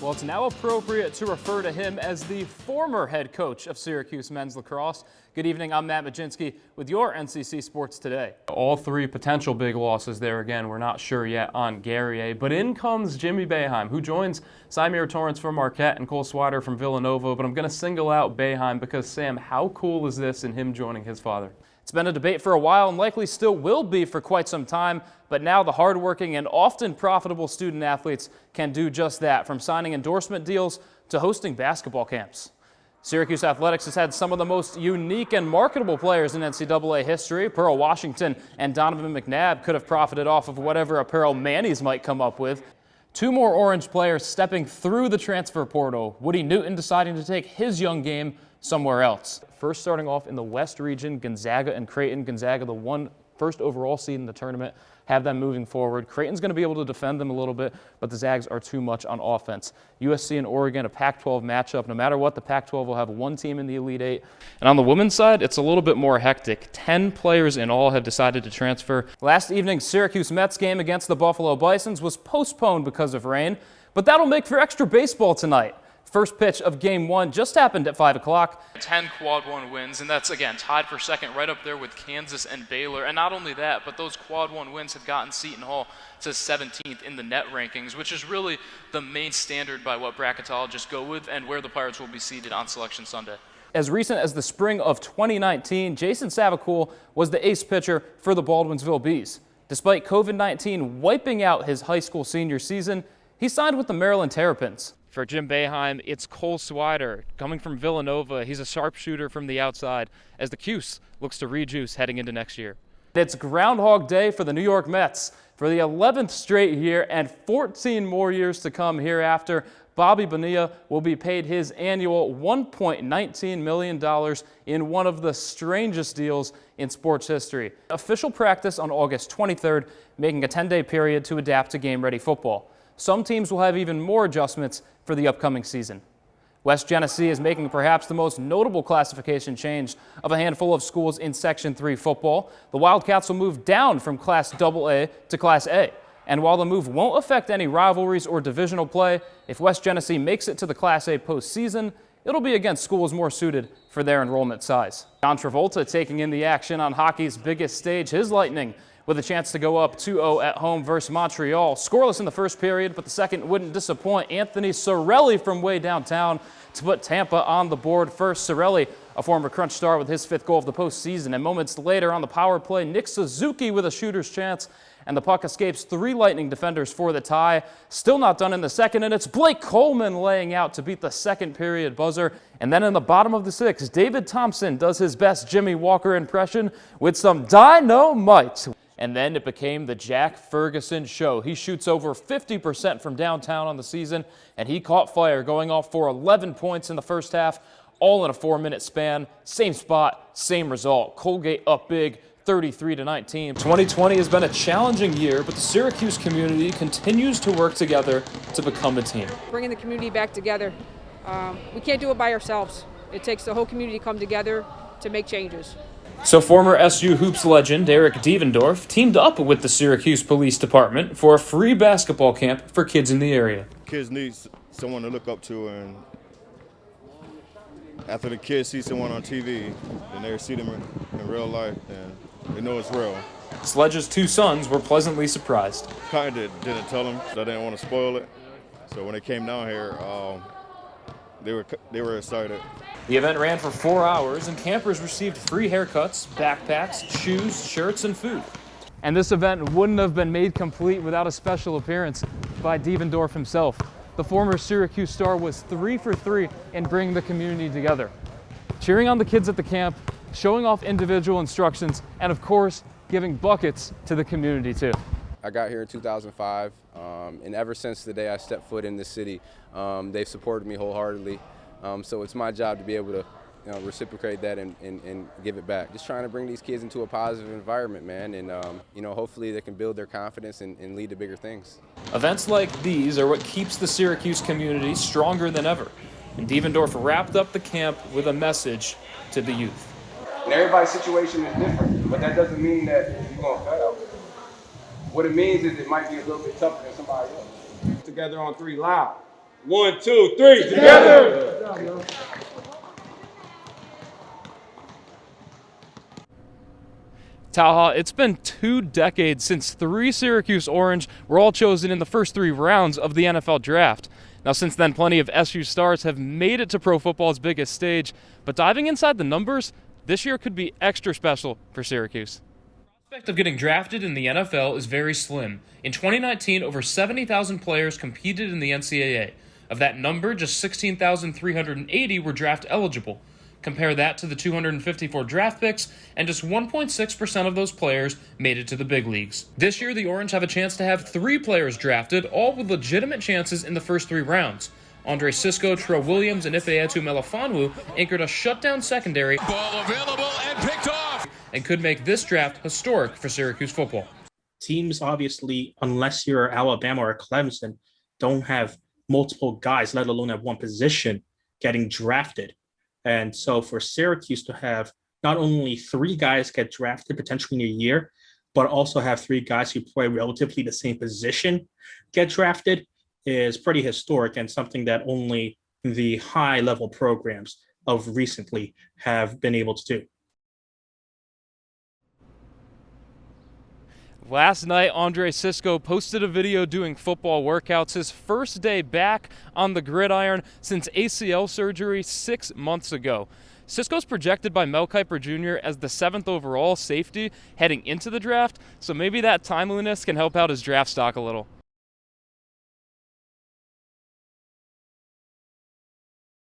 Well, it's now appropriate to refer to him as the former head coach of Syracuse men's lacrosse. Good evening, I'm Matt Mlodzinski with your NCC Sports Today. All three potential big losses there again. We're not sure yet on Guerrier, but in comes Jimmy Boeheim, who joins Symir Torrance from Marquette and Cole Swider from Villanova. But I'm going to single out Boeheim because, Sam, how cool is this in him joining his father? It's been a debate for a while and likely still will be for quite some time, but now the hardworking and often profitable student athletes can do just that, from signing endorsement deals to hosting basketball camps. Syracuse Athletics has had some of the most unique and marketable players in NCAA history. Pearl Washington and Donovan McNabb could have profited off of whatever apparel Manny's might come up with. Two more Orange players stepping through the transfer portal. Woody Newton deciding to take his young game somewhere else. First, starting off in the West region, Gonzaga and Creighton. Gonzaga, the first overall seed in the tournament, have them moving forward. Creighton's going to be able to defend them a little bit, but the Zags are too much on offense. USC and Oregon, a Pac-12 matchup. No matter what, the Pac-12 will have one team in the Elite Eight. And on the women's side, it's a little bit more hectic. 10 players in all have decided to transfer. Last evening's Syracuse Mets game against the Buffalo Bisons was postponed because of rain, but that'll make for extra baseball tonight. First pitch of Game 1 just happened at 5 o'clock. 10 Quad 1 wins, and that's, again, tied for second right up there with Kansas and Baylor. And not only that, but those Quad 1 wins have gotten Seton Hall to 17th in the net rankings, which is really the main standard by what bracketologists go with and where the Pirates will be seated on Selection Sunday. As recent as the spring of 2019, Jason Savacool was the ace pitcher for the Baldwinsville Bees. Despite COVID-19 wiping out his high school senior season, he signed with the Maryland Terrapins. For Jim Boeheim, it's Cole Swider coming from Villanova. He's a sharpshooter from the outside as the Cuse looks to rejuice heading into next year. It's Groundhog Day for the New York Mets. For the 11th straight year and 14 more years to come hereafter, Bobby Bonilla will be paid his annual $1.19 million in one of the strangest deals in sports history. Official practice on August 23rd, making a 10-day period to adapt to game-ready football. Some teams will have even more adjustments for the upcoming season. West Genesee is making perhaps the most notable classification change of a handful of schools in Section 3 football. The Wildcats will move down from Class AA to Class A. And while the move won't affect any rivalries or divisional play, if West Genesee makes it to the Class A postseason, it'll be against schools more suited for their enrollment size. John Travolta taking in the action on hockey's biggest stage, his Lightning, with a chance to go up 2-0 at home versus Montreal. Scoreless in the first period, but the second wouldn't disappoint. Anthony Cirelli from way downtown to put Tampa on the board first. Cirelli, a former Crunch star, with his 5th goal of the postseason. And moments later on the power play, Nick Suzuki with a shooter's chance. And the puck escapes 3 Lightning defenders for the tie. Still not done in the second, and it's Blake Coleman laying out to beat the second period buzzer. And then in the bottom of the 6th, David Thompson does his best Jimmy Walker impression with some dynamite. And then it became the Jack Ferguson show. He shoots over 50% from downtown on the season, and he caught fire, going off for 11 points in the first half, all in a 4-minute span. Same spot, same result. Colgate up big, 33-19. 2020 has been a challenging year, but the Syracuse community continues to work together to become a team. Bringing the community back together. We can't do it by ourselves. It takes the whole community to come together to make changes. So former SU Hoops legend Eric Devendorf teamed up with the Syracuse Police Department for a free basketball camp for kids in the area. Kids need someone to look up to, and after the kids see someone on TV, then they see them in real life, and they know it's real. Sledge's 2 sons were pleasantly surprised. Kind of didn't tell them, so I didn't want to spoil it. So when they came down here, they were excited. The event ran for 4 hours, and campers received free haircuts, backpacks, shoes, shirts, and food. And this event wouldn't have been made complete without a special appearance by Devendorf himself. The former Syracuse star was 3 for 3 in bringing the community together, cheering on the kids at the camp, showing off individual instructions, and of course, giving buckets to the community too. I got here in 2005, and ever since the day I stepped foot in this city, they've supported me wholeheartedly. So it's my job to be able to reciprocate that and give it back. Just trying to bring these kids into a positive environment, man, and hopefully they can build their confidence and lead to bigger things. Events like these are what keeps the Syracuse community stronger than ever. And Devendorf wrapped up the camp with a message to the youth. And everybody's situation is different, but that doesn't mean that you're going to fail. What it means is it might be a little bit tougher than somebody else. Together on 3 loud. 1, 2, 3, together! Talha, it's been 2 decades since 3 Syracuse Orange were all chosen in the first 3 rounds of the NFL Draft. Now, since then, plenty of SU stars have made it to pro football's biggest stage, but diving inside the numbers, this year could be extra special for Syracuse. The prospect of getting drafted in the NFL is very slim. In 2019, over 70,000 players competed in the NCAA. Of that number, just 16,380 were draft eligible. Compare that to the 254 draft picks, and just 1.6% of those players made it to the big leagues. This year, the Orange have a chance to have 3 players drafted, all with legitimate chances in the first 3 rounds. Andre Sisco, Terrell Williams, and Ifeatu Melifonwu anchored a shutdown secondary. Ball available and picked off. And could make this draft historic for Syracuse football. Teams, obviously, unless you're Alabama or Clemson, don't have multiple guys, let alone at one position, getting drafted. And so for Syracuse to have not only 3 guys get drafted potentially in a year, but also have 3 guys who play relatively the same position get drafted is pretty historic, and something that only the high-level programs of recently have been able to do. Last night, Andre Sisco posted a video doing football workouts, his first day back on the gridiron since ACL surgery 6 months ago. Sisco's projected by Mel Kiper Jr. as the 7th overall safety heading into the draft, so maybe that timeliness can help out his draft stock a little.